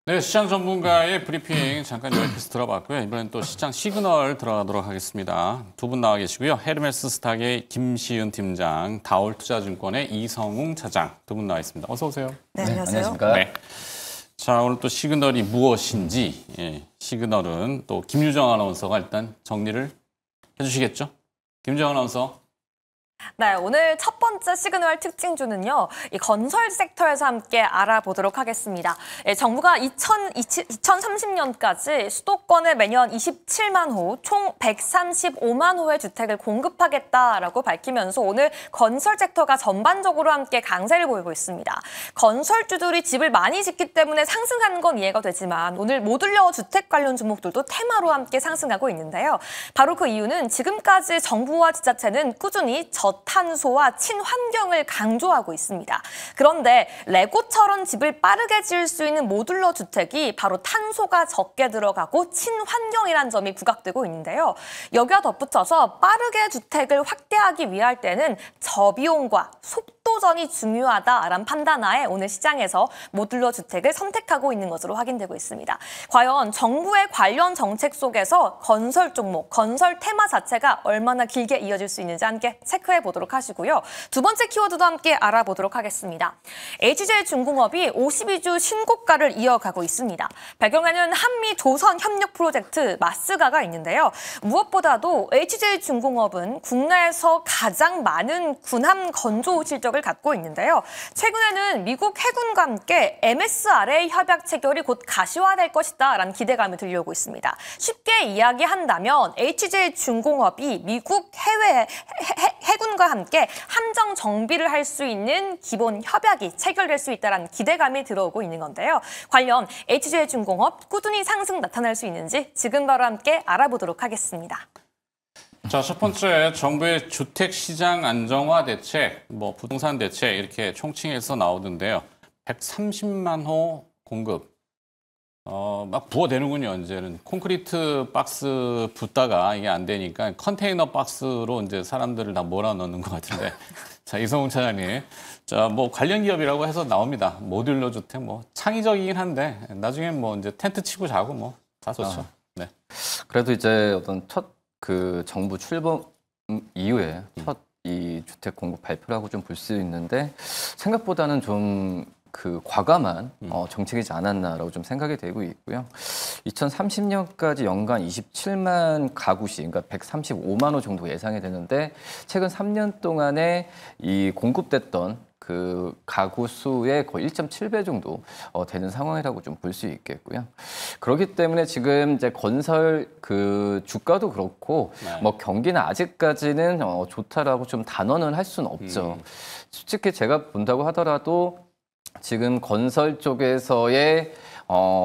네, 시장 전문가의 브리핑 잠깐 여기서 들어봤고요. 이번엔 또 시장 시그널 들어가도록 하겠습니다. 두 분 나와 계시고요. 헤르메스 스탁의 김시은 팀장, 다올투자증권의 이성웅 차장 두 분 나와 있습니다. 어서 오세요. 네, 안녕하세요. 안녕하십니까. 네. 자, 오늘 또 시그널이 무엇인지 시그널은 또 김유정 아나운서가 일단 정리를 해주시겠죠? 김유정 아나운서. 네, 오늘 첫 번째 시그널 특징주는요, 이 건설 섹터에서 함께 알아보도록 하겠습니다. 정부가 2030년까지 수도권에 매년 27만 호, 총 135만 호의 주택을 공급하겠다라고 밝히면서 오늘 건설 섹터가 전반적으로 함께 강세를 보이고 있습니다. 건설주들이 집을 많이 짓기 때문에 상승하는 건 이해가 되지만 오늘 모듈러 주택 관련 종목들도 테마로 함께 상승하고 있는데요. 바로 그 이유는 지금까지 정부와 지자체는 꾸준히 저탄소와 친환경을 강조하고 있습니다. 그런데 레고처럼 집을 빠르게 지을 수 있는 모듈러 주택이 바로 탄소가 적게 들어가고 친환경이라는 점이 부각되고 있는데요. 여기와 덧붙여서 빠르게 주택을 확대하기 위할 때는 저비용과 속도전이 중요하다라는 판단하에 오늘 시장에서 모듈러 주택을 선택하고 있는 것으로 확인되고 있습니다. 과연 정부의 관련 정책 속에서 건설 종목, 건설 테마 자체가 얼마나 길게 이어질 수 있는지 함께 체크해 보도록 하시고요. 두 번째 키워드도 함께 알아보도록 하겠습니다. HJ중공업이 52주 신고가를 이어가고 있습니다. 배경에는 한미 조선 협력 프로젝트 마스가가 있는데요. 무엇보다도 HJ중공업은 국내에서 가장 많은 군함 건조 실적을 갖고 있는데요. 최근에는 미국 해군과 함께 MSRA 협약 체결이 곧 가시화될 것이다라는 기대감이 들려오고 있습니다. 쉽게 이야기한다면 HJ중공업이 미국 해군과 함께 함정 정비를 할 수 있는 기본 협약이 체결될 수 있다는 기대감이 들어오고 있는 건데요. 관련 HJ중공업 꾸준히 상승 나타날 수 있는지 지금 바로 함께 알아보도록 하겠습니다. 자, 첫 번째 정부의 주택시장 안정화 대책, 부동산 대책 이렇게 총칭해서 나오던데요. 130만 호 공급. 막 부어대는군요, 이제는. 콘크리트 박스 붓다가 이게 안 되니까 컨테이너 박스로 이제 사람들을 다 몰아넣는 것 같은데. 자, 이성웅 차장님. 자, 관련 기업이라고 해서 나옵니다. 모듈러 주택, 창의적이긴 한데, 나중에 이제 텐트 치고 자고 다 좋죠. 네. 그래도 이제 어떤 첫 정부 출범 이후에 첫 이 주택 공급 발표라고 좀 볼 수 있는데 생각보다는 좀 과감한 정책이지 않았나라고 좀 생각이 되고 있고요. 2030년까지 연간 27만 가구씩, 그러니까 135만 호 정도 예상이 되는데 최근 3년 동안에 이 공급됐던 가구 수의 거의 1.7배 정도 되는 상황이라고 좀 볼 수 있겠고요. 그렇기 때문에 지금 이제 건설 주가도 그렇고 경기는 아직까지는 좋다라고 좀 단언을 할 수는 없죠. 솔직히 제가 본다고 하더라도 지금 건설 쪽에서의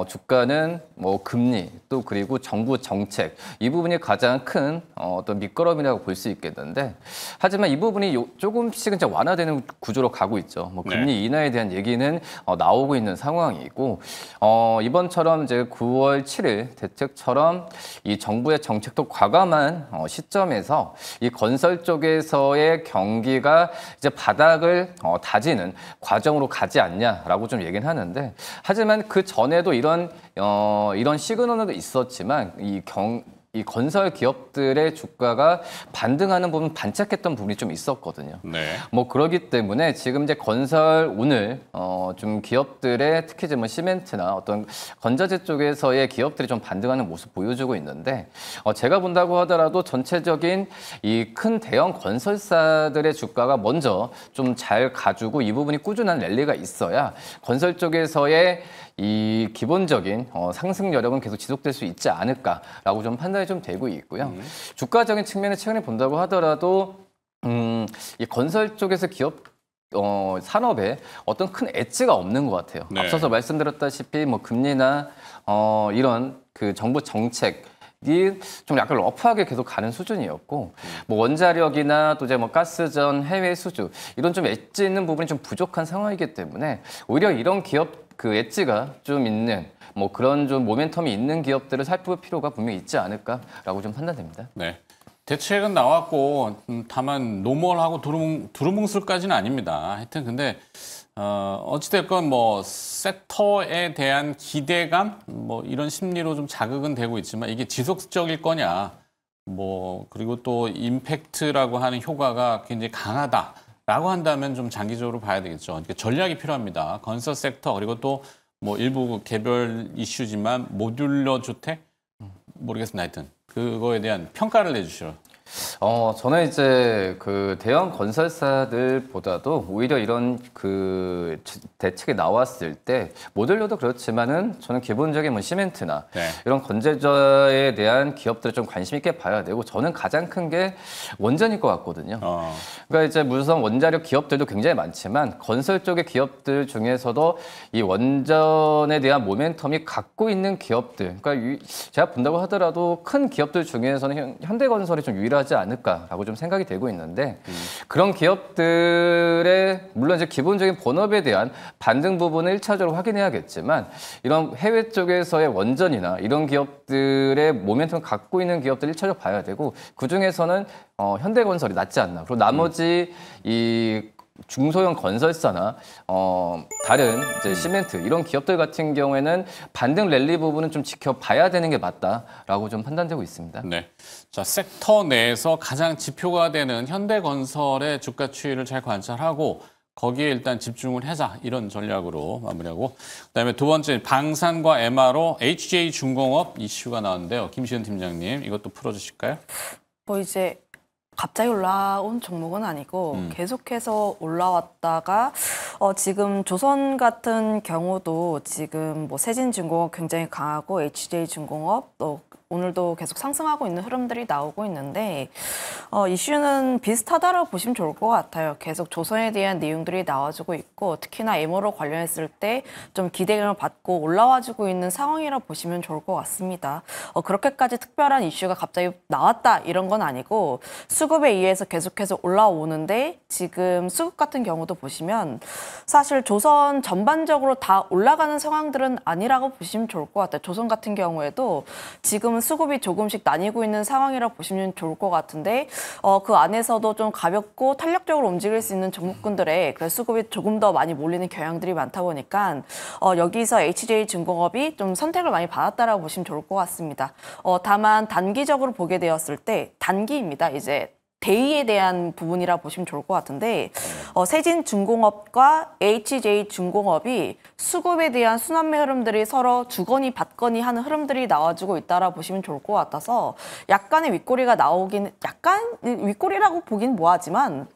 주가는 금리 또 그리고 정부 정책 이 부분이 가장 큰 어떤 밑거름이라고 볼 수 있겠는데 하지만 이 부분이 조금씩은 이제 완화되는 구조로 가고 있죠. 금리 인하에 대한 얘기는 나오고 있는 상황이고 이번처럼 이제 9월 7일 대책처럼 이 정부의 정책도 과감한 시점에서 이 건설 쪽에서의 경기가 이제 바닥을 다지는 과정으로 가지 않냐라고 좀 얘기는 하는데 하지만 그 전에도 이런 시그널도 있었지만 이 건설 기업들의 주가가 반등하는 부분 반짝했던 부분이 좀 있었거든요. 네. 그러기 때문에 지금 이제 건설 오늘 좀 기업들의 특히 이제 시멘트나 어떤 건자재 쪽에서의 기업들이 좀 반등하는 모습 보여주고 있는데 제가 본다고 하더라도 전체적인 이 큰 대형 건설사들의 주가가 먼저 좀 잘 가지고 이 부분이 꾸준한 랠리가 있어야 건설 쪽에서의 이 기본적인 상승 여력은 계속 지속될 수 있지 않을까라고 좀 판단이 좀 되고 있고요. 주가적인 측면에 최근에 본다고 하더라도 이 건설 쪽에서 기업 산업에 어떤 큰 엣지가 없는 것 같아요. 네. 앞서서 말씀드렸다시피 금리나 이런 정부 정책 좀 약간 러프하게 계속 가는 수준이었고 원자력이나 또 이제 가스전 해외 수주 이런 좀 엣지 있는 부분이 좀 부족한 상황이기 때문에 오히려 이런 기업 엣지가 좀 있는 그런 좀 모멘텀이 있는 기업들을 살펴볼 필요가 분명히 있지 않을까라고 좀 판단됩니다. 네. 대책은 나왔고 다만 노멀하고 두루뭉술까지는 아닙니다. 하여튼 근데 어찌됐건 뭐 섹터에 대한 기대감 뭐 이런 심리로 좀 자극은 되고 있지만 이게 지속적일 거냐 뭐 그리고 또 임팩트라고 하는 효과가 굉장히 강하다라고 한다면 좀 장기적으로 봐야 되겠죠. 그러니까 전략이 필요합니다. 건설 섹터 그리고 또 뭐 일부 개별 이슈지만 모듈러 주택 모르겠습니다. 하여튼 그거에 대한 평가를 내주시죠. 저는 이제 그 대형 건설사들보다도 오히려 이런 그 대책이 나왔을 때 모듈러도 그렇지만은 저는 기본적인 뭐 시멘트나 네. 이런 건설사에 대한 기업들을 좀 관심 있게 봐야 되고 저는 가장 큰 게 원전일 것 같거든요. 그러니까 이제 물론 원자력 기업들도 굉장히 많지만 건설 쪽의 기업들 중에서도 이 원전에 대한 모멘텀이 갖고 있는 기업들, 그러니까 제가 본다고 하더라도 큰 기업들 중에서는 현대건설이 좀 유일하지 않을까라고 좀 생각이 되고 있는데 그런 기업들의 물론 이제 기본적인 본업에 대한 반등 부분을 1차적으로 확인해야겠지만 이런 해외 쪽에서의 원전이나 이런 기업들의 모멘텀을 갖고 있는 기업들 1차적으로 봐야 되고 그 중에서는 현대건설이 낫지 않나. 그리고 나머지 이 중소형 건설사나 다른 이제 시멘트 이런 기업들 같은 경우에는 반등 랠리 부분은 좀 지켜봐야 되는 게 맞다라고 좀 판단되고 있습니다. 네. 자, 섹터 내에서 가장 지표가 되는 현대건설의 주가 추이를 잘 관찰하고 거기에 일단 집중을 하자 이런 전략으로 마무리하고 그다음에 두 번째 방산과 MRO, HJ중공업 이슈가 나왔는데요. 김시은 팀장님 이것도 풀어주실까요? 뭐 이제 갑자기 올라온 종목은 아니고 계속해서 올라왔다가 지금 조선 같은 경우도 지금 뭐 세진중공업 굉장히 강하고 HJ중공업 또 오늘도 계속 상승하고 있는 흐름들이 나오고 있는데 이슈는 비슷하다라고 보시면 좋을 것 같아요. 계속 조선에 대한 내용들이 나와주고 있고 특히나 MO로 관련했을 때 좀 기대감을 받고 올라와주고 있는 상황이라고 보시면 좋을 것 같습니다. 그렇게까지 특별한 이슈가 갑자기 나왔다 이런 건 아니고 수급에 의해서 계속해서 올라오는데 지금 수급 같은 경우도 보시면 사실 조선 전반적으로 다 올라가는 상황들은 아니라고 보시면 좋을 것 같아요. 조선 같은 경우에도 지금은 수급이 조금씩 나뉘고 있는 상황이라고 보시면 좋을 것 같은데 그 안에서도 좀 가볍고 탄력적으로 움직일 수 있는 종목군들의 수급이 조금 더 많이 몰리는 경향들이 많다 보니까 여기서 HJ중공업이 좀 선택을 많이 받았다라고 보시면 좋을 것 같습니다. 다만 단기적으로 보게 되었을 때 단기입니다. 이제 대의에 대한 부분이라 보시면 좋을 것 같은데 세진중공업과 HJ중공업이 수급에 대한 순환매 흐름들이 서로 주거니 받거니 하는 흐름들이 나와주고 있다라 보시면 좋을 것 같아서 약간의 윗꼬리가 나오긴 약간 윗꼬리라고 보긴 뭐하지만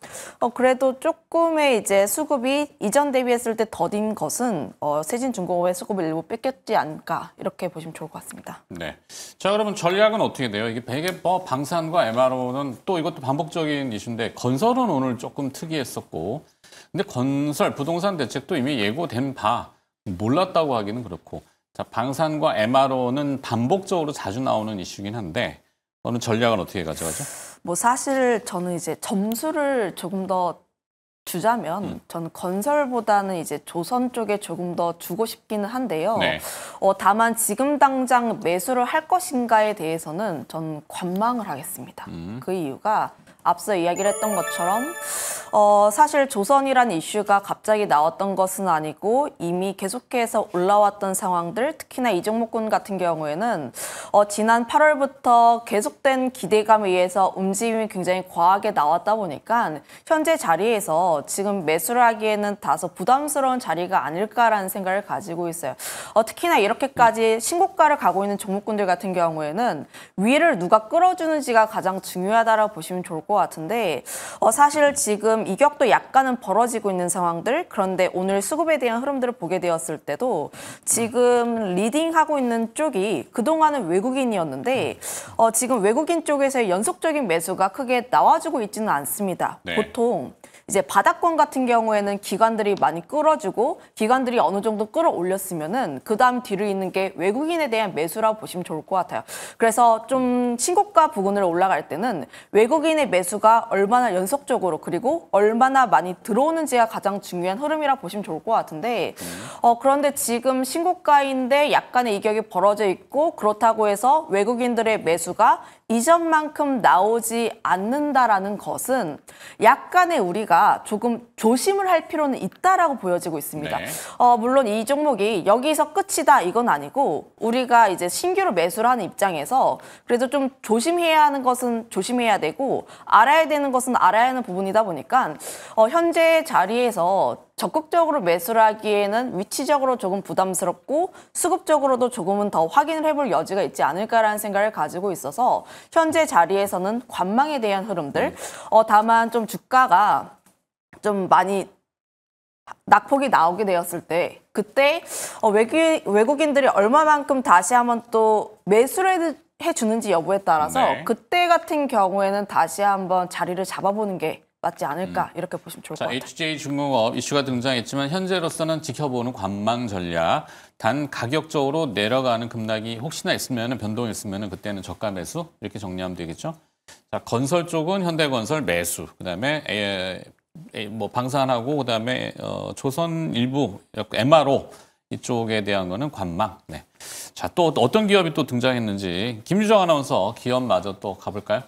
그래도 조금의 이제 수급이 이전 대비했을 때 더딘 것은 세진중공업의 수급을 일부 뺏겼지 않을까 이렇게 보시면 좋을 것 같습니다. 네. 자, 그러면 전략은 어떻게 돼요? 이게 베개버 방산과 MRO는 또 이것도 반복적인 이슈인데 건설은 오늘 조금 특이했었고 근데 건설, 부동산 대책도 이미 예고된 바 몰랐다고 하기는 그렇고 자, 방산과 MRO는 반복적으로 자주 나오는 이슈긴 한데 오늘 전략은 어떻게 가져가죠? 뭐 사실 저는 이제 점수를 조금 더 주자면 저는 건설보다는 이제 조선 쪽에 조금 더 주고 싶기는 한데요. 네. 다만 지금 당장 매수를 할 것인가에 대해서는 저는 관망을 하겠습니다. 그 이유가 앞서 이야기를 했던 것처럼 사실 조선이란 이슈가 갑자기 나왔던 것은 아니고 이미 계속해서 올라왔던 상황들 특히나 이 종목군 같은 경우에는 지난 8월부터 계속된 기대감에 의해서 움직임이 굉장히 과하게 나왔다 보니까 현재 자리에서 지금 매수를 하기에는 다소 부담스러운 자리가 아닐까라는 생각을 가지고 있어요. 특히나 이렇게까지 신고가를 가고 있는 종목군들 같은 경우에는 위를 누가 끌어주는지가 가장 중요하다라고 보시면 좋을 것 같은데 사실 지금 이격도 약간은 벌어지고 있는 상황들 그런데 오늘 수급에 대한 흐름들을 보게 되었을 때도 지금 리딩하고 있는 쪽이 그동안은 외국인이었는데 지금 외국인 쪽에서의 연속적인 매수가 크게 나와주고 있지는 않습니다. 네. 보통 이제 바닥권 같은 경우에는 기관들이 많이 끌어주고 기관들이 어느 정도 끌어올렸으면은 그 다음 뒤를 잇는 게 외국인에 대한 매수라고 보시면 좋을 것 같아요. 그래서 좀 신고가 부근을 올라갈 때는 외국인의 매수가 얼마나 연속적으로 그리고 얼마나 많이 들어오는지가 가장 중요한 흐름이라 보시면 좋을 것 같은데 그런데 지금 신고가인데 약간의 이격이 벌어져 있고 그렇다고 해서 외국인들의 매수가 이전만큼 나오지 않는다라는 것은 약간의 우리가 조금 조심을 할 필요는 있다라고 보여지고 있습니다. 네. 물론 이 종목이 여기서 끝이다 이건 아니고 우리가 이제 신규로 매수를 하는 입장에서 그래도 좀 조심해야 하는 것은 조심해야 되고 알아야 되는 것은 알아야 하는 부분이다 보니까 현재 자리에서 적극적으로 매수를 하기에는 위치적으로 조금 부담스럽고 수급적으로도 조금은 더 확인을 해볼 여지가 있지 않을까라는 생각을 가지고 있어서 현재 자리에서는 관망에 대한 흐름들 다만 좀 주가가 좀 많이 낙폭이 나오게 되었을 때 그때 외국인들이 얼마만큼 다시 한번 또 매수를 해주는지 여부에 따라서 네. 그때 같은 경우에는 다시 한번 자리를 잡아보는 게 맞지 않을까 이렇게 보시면 좋을 것 자, 같아요. HJ중공업 이슈가 등장했지만 현재로서는 지켜보는 관망 전략. 단 가격적으로 내려가는 급락이 혹시나 있으면 변동이 있으면 그때는 저가 매수 이렇게 정리하면 되겠죠. 자, 건설 쪽은 현대건설 매수. 그다음에 뭐 방산하고 그다음에 조선 일부 MRO 이쪽에 대한 거는 관망. 네. 자, 또 어떤 기업이 또 등장했는지 김유정 아나운서 기업마저 또 가볼까요?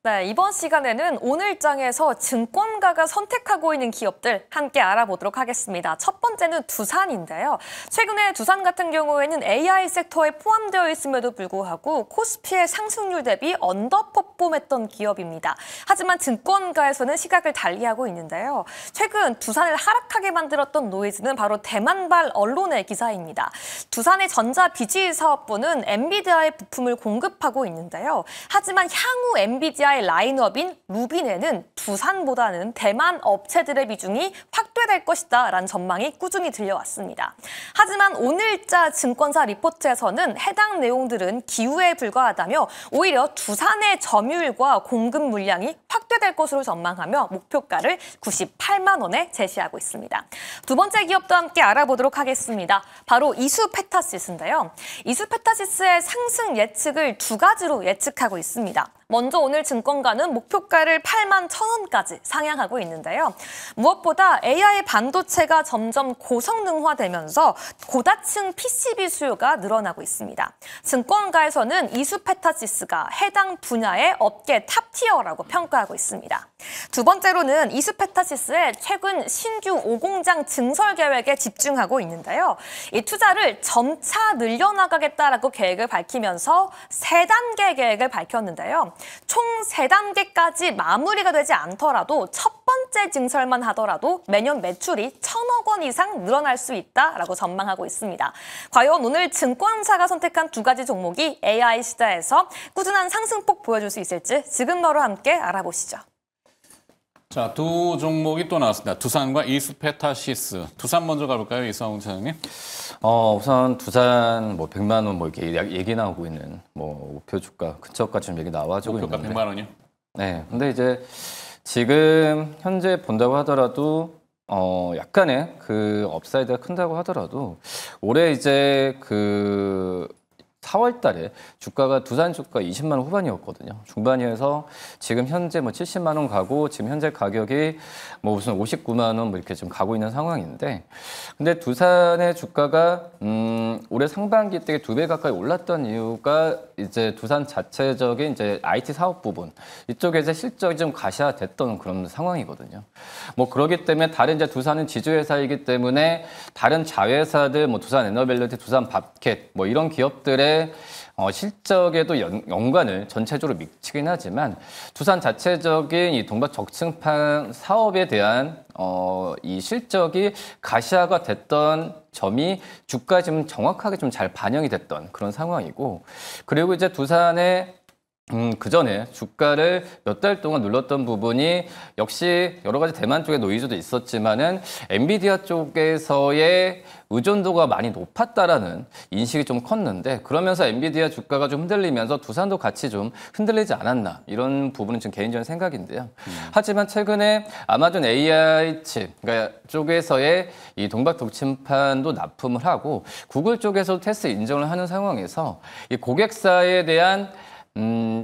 네, 이번 시간에는 오늘장에서 증권가가 선택하고 있는 기업들 함께 알아보도록 하겠습니다. 첫 번째는 두산인데요. 최근에 두산 같은 경우에는 AI 섹터에 포함되어 있음에도 불구하고 코스피의 상승률 대비 언더퍼폼했던 기업입니다. 하지만 증권가에서는 시각을 달리하고 있는데요. 최근 두산을 하락하게 만들었던 노이즈는 바로 대만발 언론의 기사입니다. 두산의 전자비지 사업부는 엔비디아의 부품을 공급하고 있는데요. 하지만 향후 엔비디아 라인업인 루빈에는 두산보다는 대만 업체들의 비중이 확대될 것이다라는 전망이 꾸준히 들려왔습니다. 하지만 오늘자 증권사 리포트에서는 해당 내용들은 기우에 불과하다며 오히려 두산의 점유율과 공급 물량이 확대될 것으로 전망하며 목표가를 98만 원에 제시하고 있습니다. 두 번째 기업도 함께 알아보도록 하겠습니다. 바로 이수페타시스인데요. 이수페타시스의 상승 예측을 두 가지로 예측하고 있습니다. 먼저 오늘 증권가는 목표가를 8만 1,000원까지 상향하고 있는데요. 무엇보다 AI 반도체가 점점 고성능화되면서 고다층 PCB 수요가 늘어나고 있습니다. 증권가에서는 이수페타시스가 해당 분야의 업계 탑티어라고 평가하고 있습니다. 두 번째로는 이수페타시스의 최근 신규 5공장 증설 계획에 집중하고 있는데요. 이 투자를 점차 늘려나가겠다라고 계획을 밝히면서 3단계 계획을 밝혔는데요. 총 3단계까지 마무리가 되지 않더라도 첫 번째 증설만 하더라도 매년 매출이 1,000억 원 이상 늘어날 수 있다라고 전망하고 있습니다. 과연 오늘 증권사가 선택한 두 가지 종목이 AI 시대에서 꾸준한 상승폭 보여줄 수 있을지 지금 바로 함께 알아보시죠. 자, 두 종목이 또 나왔습니다. 두산과 이수페타시스. 두산 먼저 가볼까요, 이상훈 사장님? 우선 두산 뭐 100만 원 뭐 이렇게 얘기 나오고 있는 뭐 목표 주가 근처까지 좀 얘기 나와주고 목표가 있는데. 100만 원이요? 네, 근데 이제 지금 현재 본다고 하더라도 약간의 그 업사이드가 큰다고 하더라도 올해 이제 그 4월 달에 주가가 두산 주가 20만 원 후반이었거든요. 중반이어서 지금 현재 뭐 70만 원 가고 지금 현재 가격이 뭐 무슨 59만 원 뭐 이렇게 좀 가고 있는 상황인데 근데 두산의 주가가 올해 상반기 때 2배 가까이 올랐던 이유가 이제 두산 자체적인 이제 IT 사업 부분 이쪽에 이제 실적이 좀 가시화됐던 그런 상황이거든요. 뭐 그렇기 때문에 다른 이제 두산은 지주회사이기 때문에 다른 자회사들 뭐 두산 에너밸리티, 두산 밥캣 뭐 이런 기업들의 실적에도 연관을 전체적으로 미치긴 하지만 두산 자체적인 이 동박 적층판 사업에 대한 이 실적이 가시화가 됐던 점이 주가에 좀 정확하게 좀 잘 반영이 됐던 그런 상황이고 그리고 이제 두산의 그 전에 주가를 몇 달 동안 눌렀던 부분이 역시 여러 가지 대만 쪽의 노이즈도 있었지만은 엔비디아 쪽에서의 의존도가 많이 높았다라는 인식이 좀 컸는데 그러면서 엔비디아 주가가 좀 흔들리면서 두산도 같이 좀 흔들리지 않았나 이런 부분은 좀 개인적인 생각인데요. 하지만 최근에 아마존 AI 칩 그러니까 쪽에서의 이 동박 독침판도 납품을 하고 구글 쪽에서 테스트 인정을 하는 상황에서 이 고객사에 대한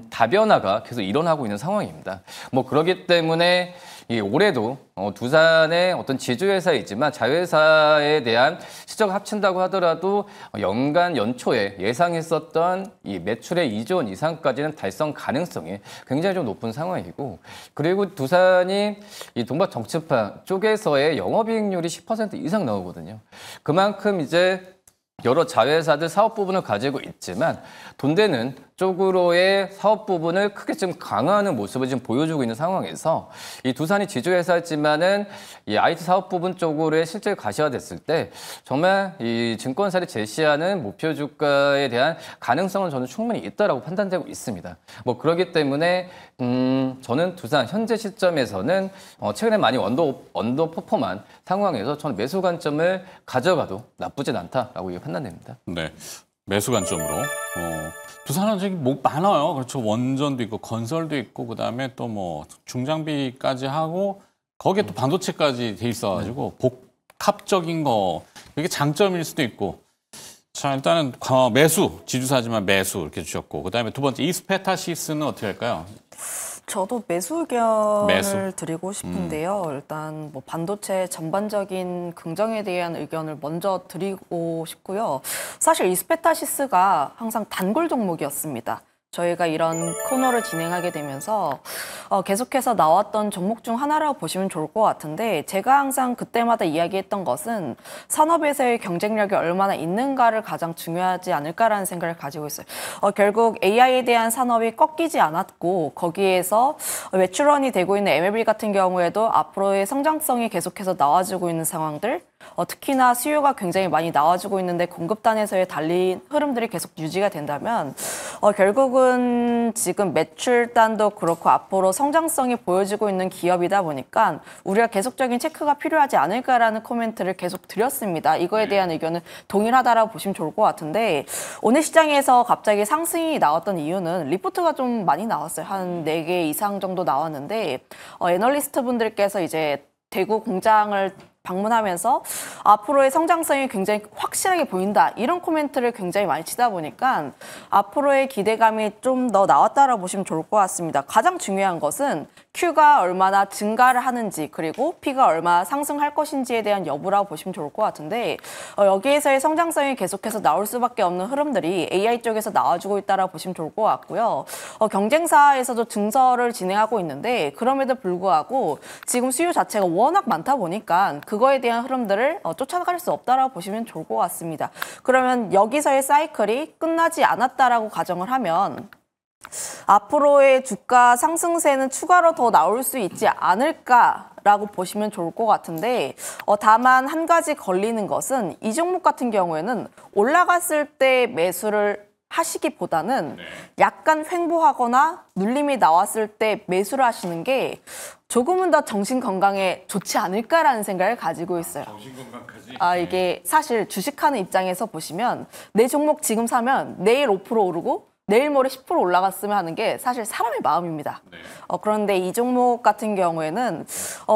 다변화가 계속 일어나고 있는 상황입니다. 뭐 그렇기 때문에 올해도 두산의 어떤 지주회사이지만 자회사에 대한 실적을 합친다고 하더라도 연간 연초에 예상했었던 이 매출의 2조 원 이상까지는 달성 가능성이 굉장히 좀 높은 상황이고, 그리고 두산이 이 동박 정치판 쪽에서의 영업이익률이 10% 이상 나오거든요. 그만큼 이제 여러 자회사들 사업 부분을 가지고 있지만 돈 되는 쪽으로의 사업 부분을 크게 좀 강화하는 모습을 지금 보여주고 있는 상황에서 이 두산이 지주회사지만은 이 IT 사업 부분 쪽으로의 실적이 가시화됐을 때 정말 이 증권사를 제시하는 목표 주가에 대한 가능성은 저는 충분히 있다라고 판단되고 있습니다. 뭐 그렇기 때문에 저는 두산 현재 시점에서는 최근에 많이 언더 퍼폼한 상황에서 저는 매수 관점을 가져가도 나쁘진 않다라고 판단됩니다. 네, 매수 관점으로. 두산은 저기 뭐 많아요. 그렇죠. 원전도 있고 건설도 있고 그다음에 또 뭐 중장비까지 하고 거기에 또 반도체까지 돼 있어가지고 복합적인 거 이게 장점일 수도 있고. 자, 일단은 매수 지주사지만 매수 이렇게 주셨고 그다음에 두 번째 이스페타시스는 어떻게 할까요? 저도 매수 의견을 매수? 드리고 싶은데요. 일단 뭐 반도체 전반적인 긍정에 대한 의견을 먼저 드리고 싶고요. 사실 이스페타시스가 항상 단골 종목이었습니다. 저희가 이런 코너를 진행하게 되면서 계속해서 나왔던 종목 중 하나라고 보시면 좋을 것 같은데, 제가 항상 그때마다 이야기했던 것은 산업에서의 경쟁력이 얼마나 있는가를 가장 중요하지 않을까라는 생각을 가지고 있어요. 결국 AI에 대한 산업이 꺾이지 않았고 거기에서 외출원이 되고 있는 MLB 같은 경우에도 앞으로의 성장성이 계속해서 나와주고 있는 상황들, 특히나 수요가 굉장히 많이 나와주고 있는데 공급단에서의 달린 흐름들이 계속 유지가 된다면 결국은 지금 매출단도 그렇고 앞으로 성장성이 보여지고 있는 기업이다 보니까 우리가 계속적인 체크가 필요하지 않을까라는 코멘트를 계속 드렸습니다. 이거에 대한 의견은 동일하다라고 보시면 좋을 것 같은데, 오늘 시장에서 갑자기 상승이 나왔던 이유는 리포트가 좀 많이 나왔어요. 한 4개 이상 정도 나왔는데 애널리스트 분들께서 이제 대구 공장을 방문하면서 앞으로의 성장성이 굉장히 확실하게 보인다, 이런 코멘트를 굉장히 많이 치다 보니까 앞으로의 기대감이 좀 더 나왔다라고 보시면 좋을 것 같습니다. 가장 중요한 것은 Q가 얼마나 증가를 하는지 그리고 P가 얼마나 상승할 것인지에 대한 여부라고 보시면 좋을 것 같은데, 여기에서의 성장성이 계속해서 나올 수밖에 없는 흐름들이 AI 쪽에서 나와주고 있다라고 보시면 좋을 것 같고요. 경쟁사에서도 증설을 진행하고 있는데 그럼에도 불구하고 지금 수요 자체가 워낙 많다 보니까 그거에 대한 흐름들을 쫓아갈 수 없다라고 보시면 좋을 것 같습니다. 그러면 여기서의 사이클이 끝나지 않았다라고 가정을 하면 앞으로의 주가 상승세는 추가로 더 나올 수 있지 않을까라고 보시면 좋을 것 같은데, 다만 한 가지 걸리는 것은 이 종목 같은 경우에는 올라갔을 때 매수를 하시기보다는 약간 횡보하거나 눌림이 나왔을 때 매수를 하시는 게 조금은 더 정신 건강에 좋지 않을까라는 생각을 가지고 있어요. 정신 건강까지? 이게 사실 주식하는 입장에서 보시면 내 종목 지금 사면 내일 5% 오르고 내일 모레 10% 올라갔으면 하는 게 사실 사람의 마음입니다. 네. 그런데 이 종목 같은 경우에는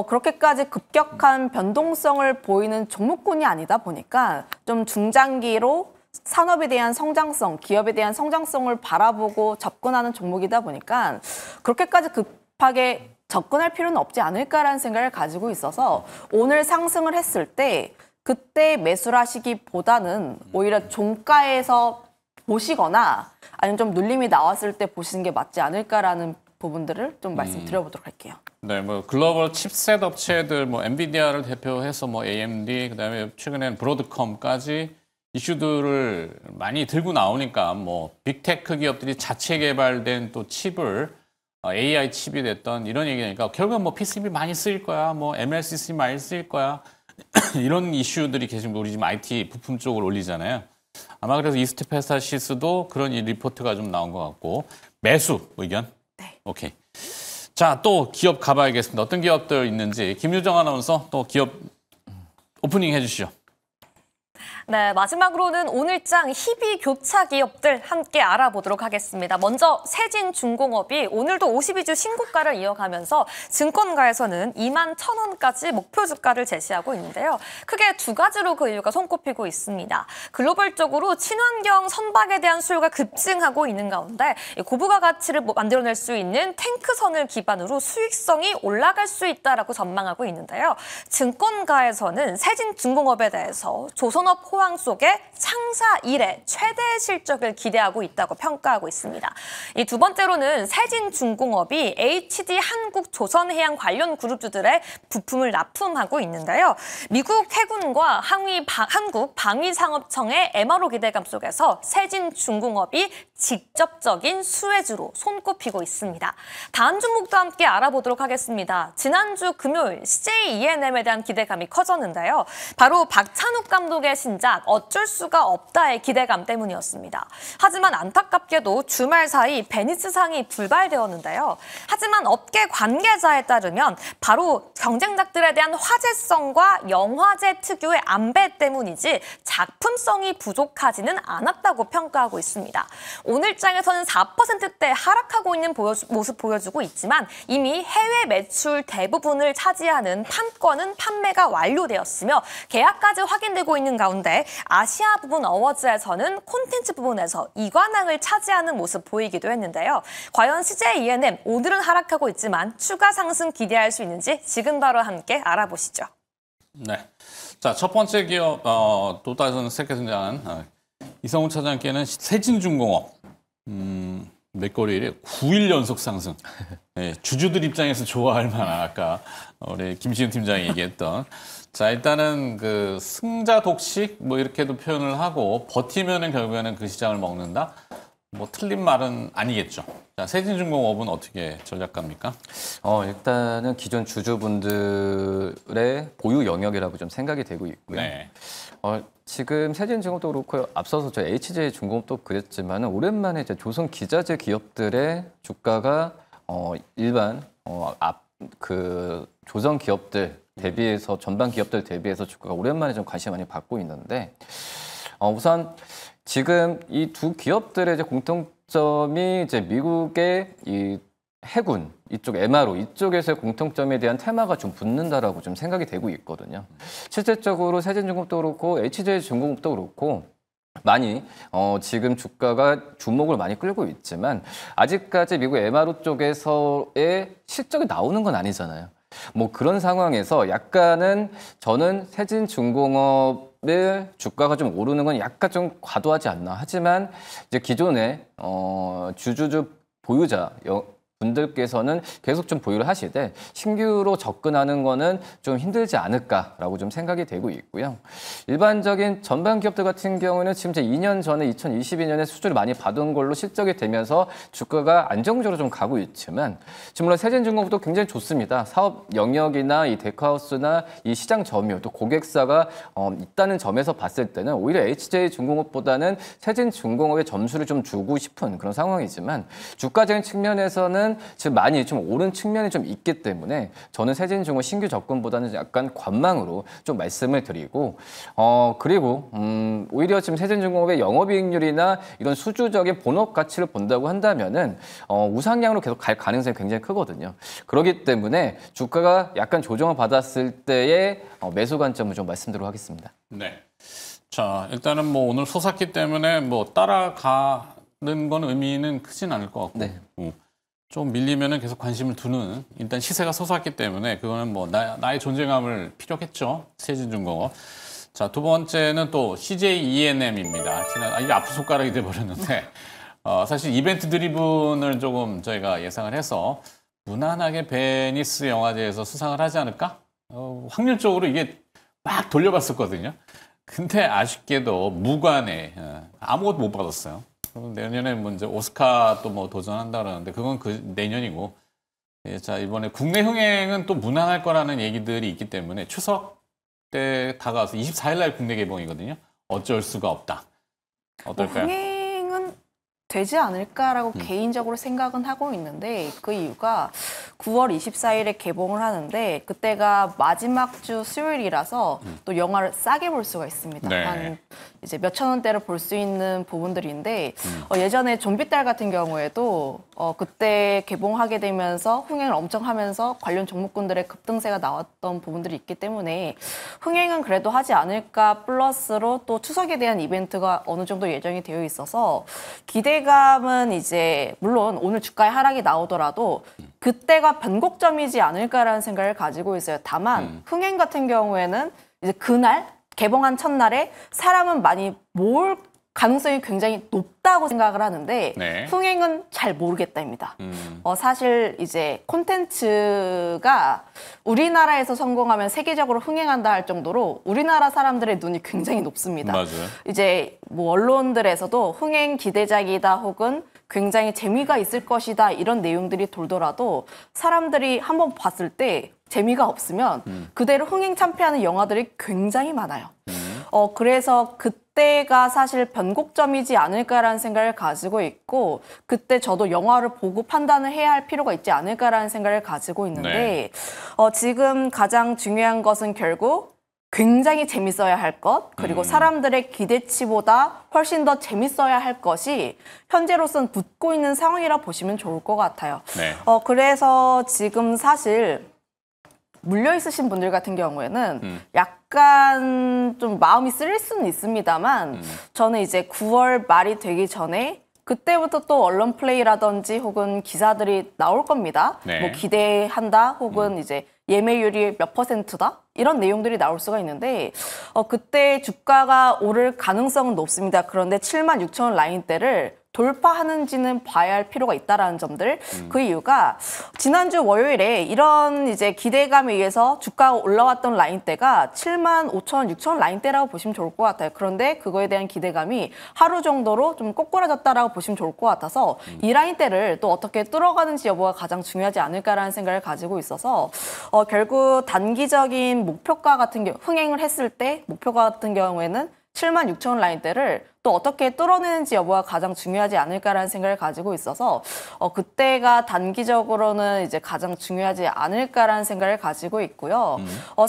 그렇게까지 급격한 변동성을 보이는 종목군이 아니다 보니까 좀 중장기로 산업에 대한 성장성, 기업에 대한 성장성을 바라보고 접근하는 종목이다 보니까 그렇게까지 급하게 접근할 필요는 없지 않을까라는 생각을 가지고 있어서 오늘 상승을 했을 때 그때 매수를 하시기보다는 오히려 종가에서 보시거나 아니면 좀 눌림이 나왔을 때 보시는 게 맞지 않을까라는 부분들을 좀 말씀드려보도록 할게요. 네, 뭐 글로벌 칩셋 업체들, 뭐 엔비디아를 대표해서 뭐 AMD, 그다음에 최근에는 브로드컴까지 이슈들을 많이 들고 나오니까 뭐 빅테크 기업들이 자체 개발된 또 칩을 AI 칩이 됐던 이런 얘기니까 결국은 뭐 PCB 많이 쓰일 거야, 뭐 MLCC 많이 쓰일 거야 이런 이슈들이 계속 우리 지금 IT 부품 쪽으로 올리잖아요. 아마 그래서 이스페타시스도 그런 이 리포트가 좀 나온 것 같고. 매수 의견? 네. 오케이. 자, 또 기업 가봐야겠습니다. 어떤 기업들 있는지 김유정 아나운서 또 기업 오프닝 해주시죠. 네, 마지막으로는 오늘장 희비 교차 기업들 함께 알아보도록 하겠습니다. 먼저 세진중공업이 오늘도 52주 신고가를 이어가면서 증권가에서는 21,000원까지 목표 주가를 제시하고 있는데요. 크게 두 가지로 그 이유가 손꼽히고 있습니다. 글로벌적으로 친환경 선박에 대한 수요가 급증하고 있는 가운데 고부가 가치를 만들어낼 수 있는 탱크선을 기반으로 수익성이 올라갈 수 있다라고 전망하고 있는데요. 증권가에서는 세진중공업에 대해서 조선업 호황 속에 창사 이래 최대 실적을 기대하고 있다고 평가하고 있습니다. 이 두 번째로는 세진중공업이 HD 한국조선해양 관련 그룹주들의 부품을 납품하고 있는데요. 미국 해군과 한국 방위상업청의 MRO 기대감 속에서 세진중공업이 직접적인 수혜주로 손꼽히고 있습니다. 다음 종목도 함께 알아보도록 하겠습니다. 지난주 금요일 CJ E&M에 대한 기대감이 커졌는데요. 바로 박찬욱 감독의 신작 어쩔 수가 없다의 기대감 때문이었습니다. 하지만 안타깝게도 주말 사이 베니스상이 불발되었는데요. 하지만 업계 관계자에 따르면 바로 경쟁작들에 대한 화제성과 영화제 특유의 안배 때문이지 작품성이 부족하지는 않았다고 평가하고 있습니다. 오늘장에서는 4%대 하락하고 있는 모습 보여주고 있지만 이미 해외 매출 대부분을 차지하는 판권은 판매가 완료되었으며 계약까지 확인되고 있는 가운데 아시아 부분 어워즈에서는 콘텐츠 부분에서 2관왕을 차지하는 모습 보이기도 했는데요. 과연 CJ E&M 오늘은 하락하고 있지만 추가 상승 기대할 수 있는지 지금 바로 함께 알아보시죠. 네. 자, 첫 번째 기업 또 다른 새롭게 등장한 이성훈 차장께는 세진중공업 맥거리일에 9일 연속 상승. 네, 주주들 입장에서 좋아할 만한 아까 우리 김시은 팀장이 얘기했던 자 일단은 그 승자 독식 뭐 이렇게도 표현을 하고 버티면은 결국에는 그 시장을 먹는다. 뭐 틀린 말은 아니겠죠. 자, 세진중공업은 어떻게 전략가입니까? 일단은 기존 주주분들의 보유 영역이라고 좀 생각이 되고 있고요. 네. 지금 세진중공업도 그렇고 앞서서 저희 HJ중공업도 그랬지만 오랜만에 이제 조선 기자재 기업들의 주가가 일반 조선 기업들 대비해서 전반 기업들 대비해서 주가가 오랜만에 좀 관심 많이 받고 있는데 우선 지금 이 두 기업들의 이제 공통점이 이제 미국의 이 해군 이쪽 MRO 이쪽에서의 공통점에 대한 테마가 좀 붙는다라고 좀 생각이 되고 있거든요. 실질적으로 세진중공업도 그렇고 HJ중공업도 그렇고 많이 지금 주가가 주목을 많이 끌고 있지만 아직까지 미국 MRO 쪽에서의 실적이 나오는 건 아니잖아요. 뭐 그런 상황에서 약간은 저는 세진중공업의 주가가 좀 오르는 건 약간 좀 과도하지 않나. 하지만 이제 기존의 주주 보유자 분들께서는 계속 좀 보유를 하시되 신규로 접근하는 거는 좀 힘들지 않을까라고 좀 생각이 되고 있고요. 일반적인 전반 기업들 같은 경우는 지금 이제 2년 전에 2022년에 수주를 많이 받은 걸로 실적이 되면서 주가가 안정적으로 좀 가고 있지만 지금 물론 세진중공업도 굉장히 좋습니다. 사업 영역이나 이 데크하우스나 이 시장 점유 또 고객사가 있다는 점에서 봤을 때는 오히려 HJ중공업보다는 세진중공업에 점수를 좀 주고 싶은 그런 상황이지만 주가적인 측면에서는 지금 많이 좀 오른 측면이 좀 있기 때문에 저는 세진중공업 신규 접근보다는 약간 관망으로 좀 말씀을 드리고 그리고 오히려 지금 세진중공업의 영업이익률이나 이런 수주적인 본업 가치를 본다고 한다면은 우상향으로 계속 갈 가능성이 굉장히 크거든요. 그렇기 때문에 주가가 약간 조정을 받았을 때의 매수 관점을 좀 말씀드리도록 하겠습니다. 네. 자 일단은 뭐 오늘 솟았기 때문에 뭐 따라가는 건 의미는 크진 않을 것 같고. 네. 좀 밀리면은 계속 관심을 두는 일단 시세가 솟았기 때문에 그거는 뭐 나의 존재감을 피력했죠. 세진중공업. 자, 두 번째는 또 CJ E&M입니다. 이게 아픈 손가락이 돼버렸는데 사실 이벤트 드리븐을 조금 저희가 예상을 해서 무난하게 베니스 영화제에서 수상을 하지 않을까? 확률적으로 이게 막 돌려봤었거든요. 근데 아쉽게도 무관에 아무것도 못 받았어요. 내년에 뭐 이제 오스카 또 뭐 도전한다 그러는데 그건 그 내년이고. 예, 자 이번에 국내 흥행은 또 무난할 거라는 얘기들이 있기 때문에 추석 때 다가와서 24일 날 국내 개봉이거든요. 어쩔 수가 없다. 어떨까요? 흥행은 되지 않을까라고 개인적으로 생각은 하고 있는데 그 이유가 9월 24일에 개봉을 하는데 그때가 마지막 주 수요일이라서 또 영화를 싸게 볼 수가 있습니다. 네. 한 이제 몇천 원대로 볼 수 있는 부분들인데 예전에 좀비딸 같은 경우에도 그때 개봉하게 되면서 흥행을 엄청 하면서 관련 종목군들의 급등세가 나왔던 부분들이 있기 때문에 흥행은 그래도 하지 않을까 플러스로 또 추석에 대한 이벤트가 어느 정도 예정이 되어 있어서 기대감은 이제 물론 오늘 주가의 하락이 나오더라도 그때가 변곡점이지 않을까라는 생각을 가지고 있어요. 다만 흥행 같은 경우에는 이제 그날 개봉한 첫날에 사람은 많이 모을 가능성이 굉장히 높다고 생각을 하는데 네. 흥행은 잘 모르겠다입니다. 사실 이제 콘텐츠가 우리나라에서 성공하면 세계적으로 흥행한다 할 정도로 우리나라 사람들의 눈이 굉장히 높습니다. 맞아요. 이제 뭐 언론들에서도 흥행 기대작이다 혹은 굉장히 재미가 있을 것이다 이런 내용들이 돌더라도 사람들이 한번 봤을 때 재미가 없으면 그대로 흥행 참패하는 영화들이 굉장히 많아요. 그래서 그때가 사실 변곡점이지 않을까라는 생각을 가지고 있고 그때 저도 영화를 보고 판단을 해야 할 필요가 있지 않을까라는 생각을 가지고 있는데 지금 가장 중요한 것은 결국 굉장히 재밌어야 할 것, 그리고 사람들의 기대치보다 훨씬 더 재밌어야 할 것이 현재로서는 붙고 있는 상황이라 보시면 좋을 것 같아요. 네. 그래서 지금 사실 물려 있으신 분들 같은 경우에는 약간 좀 마음이 쓰릴 수는 있습니다만 저는 이제 9월 말이 되기 전에 그때부터 또 언론 플레이라든지 혹은 기사들이 나올 겁니다. 네. 뭐 기대한다 혹은 이제 예매율이 몇 %다 이런 내용들이 나올 수가 있는데 그때 주가가 오를 가능성은 높습니다. 그런데 76,000원 라인대를 돌파하는지는 봐야 할 필요가 있다라는 점들. 그 이유가 지난주 월요일에 이런 이제 기대감에 의해서 주가가 올라왔던 라인대가 75,000원, 6,000원 라인대라고 보시면 좋을 것 같아요. 그런데 그거에 대한 기대감이 하루 정도로 좀 꼬꾸라졌다라고 보시면 좋을 것 같아서 이 라인대를 또 어떻게 뚫어가는지 여부가 가장 중요하지 않을까라는 생각을 가지고 있어서 결국 단기적인 목표가 같은 경우 흥행을 했을 때 목표가 같은 경우에는 76,000원 라인대를 또 어떻게 뚫어내는지 여부가 가장 중요하지 않을까라는 생각을 가지고 있어서 그때가 단기적으로는 이제 가장 중요하지 않을까라는 생각을 가지고 있고요.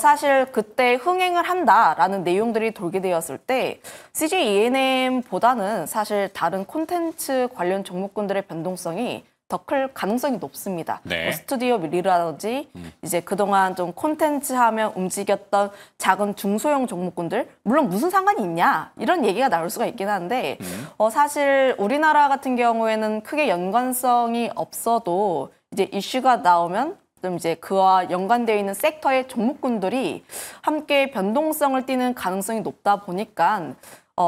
사실 그때 흥행을 한다라는 내용들이 돌게 되었을 때 CJ ENM보다는 사실 다른 콘텐츠 관련 종목군들의 변동성이 더 클 가능성이 높습니다. 네. 뭐 스튜디오 밀리라든지 이제 그동안 좀 콘텐츠 하면 움직였던 작은 중소형 종목군들 물론 무슨 상관이 있냐 이런 얘기가 나올 수가 있긴 한데 사실 우리나라 같은 경우에는 크게 연관성이 없어도 이제 이슈가 나오면 좀 이제 그와 연관되어 있는 섹터의 종목군들이 함께 변동성을 띠는 가능성이 높다 보니까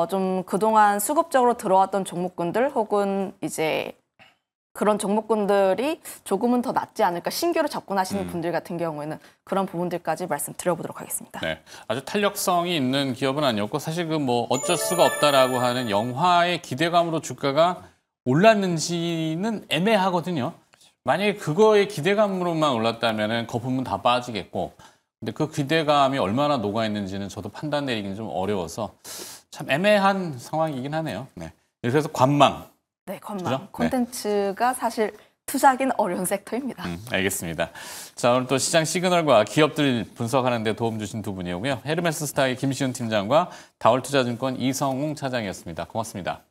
좀 그동안 수급적으로 들어왔던 종목군들 혹은 이제 그런 종목군들이 조금은 더 낫지 않을까 신규로 접근하시는 분들 같은 경우에는 그런 부분들까지 말씀드려보도록 하겠습니다. 네, 아주 탄력성이 있는 기업은 아니었고 사실 그 뭐 어쩔 수가 없다라고 하는 영화의 기대감으로 주가가 올랐는지는 애매하거든요. 만약에 그거의 기대감으로만 올랐다면은 거품은 다 빠지겠고, 근데 그 기대감이 얼마나 녹아 있는지는 저도 판단 내리기는 좀 어려워서 참 애매한 상황이긴 하네요. 네, 그래서 관망. 네, 그죠? 건망. 콘텐츠가 사실 투자하기는 어려운 섹터입니다. 알겠습니다. 자, 오늘 또 시장 시그널과 기업들 분석하는 데 도움 주신 두 분이고요. 헤르메스 스타의 김시훈 팀장과 다월투자증권 이성웅 차장이었습니다. 고맙습니다.